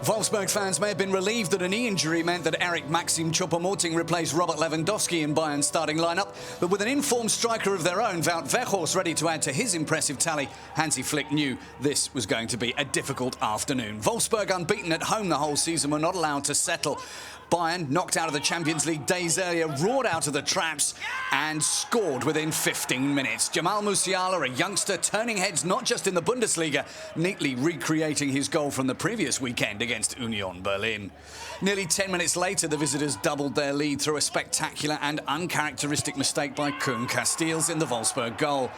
Wolfsburg fans may have been relieved that a knee injury meant that Eric Maxim Choupo-Moting replaced Robert Lewandowski in Bayern's starting lineup, but with an informed striker of their own, Wout Weghorst, ready to add to his impressive tally, Hansi Flick knew this was going to be a difficult afternoon. Wolfsburg, unbeaten at home the whole season, were not allowed to settle. Bayern, knocked out of the Champions League days earlier, roared out of the traps and scored within 15 minutes. Jamal Musiala, a youngster, turning heads not just in the Bundesliga, neatly recreating his goal from the previous weekend against Union Berlin. Nearly 10 minutes later, the visitors doubled their lead through a spectacular and uncharacteristic mistake by Koen Casteels in the Wolfsburg goal.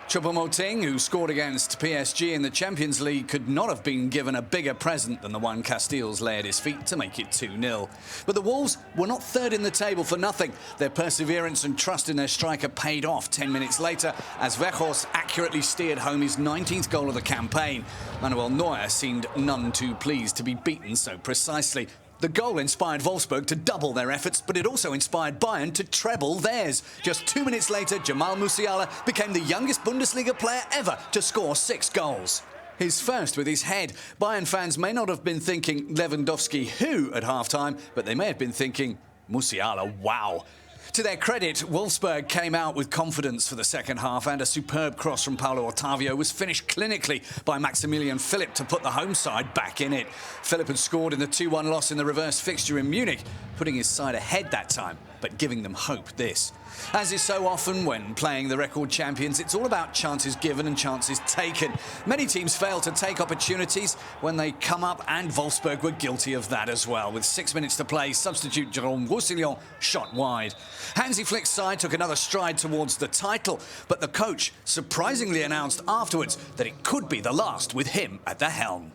Choupo-Moting, who scored against PSG in the Champions League, could not have been given a bigger present than the one Casteels lay at his feet to make it 2-0. But the Wolves were not third in the table for nothing. Their perseverance and trust in their striker paid off 10 minutes later as Weghorst accurately steered home his 19th goal of the campaign. Manuel Neuer seemed none too pleased to be beaten so precisely. The goal inspired Wolfsburg to double their efforts, but it also inspired Bayern to treble theirs. Just 2 minutes later, Jamal Musiala became the youngest Bundesliga player ever to score 6 goals. His first with his head. Bayern fans may not have been thinking Lewandowski who at half-time, but they may have been thinking Musiala wow. To their credit, Wolfsburg came out with confidence for the second half, and a superb cross from Paulo Otavio was finished clinically by Maximilian Philipp to put the home side back in it. Philipp had scored in the 2-1 loss in the reverse fixture in Munich, putting his side ahead that time, but giving them hope this. As is so often when playing the record champions, it's all about chances given and chances taken. Many teams fail to take opportunities when they come up, and Wolfsburg were guilty of that as well. With 6 minutes to play, substitute Jérôme Roussillon shot wide. Hansi Flick's side took another stride towards the title, but the coach surprisingly announced afterwards that it could be the last with him at the helm.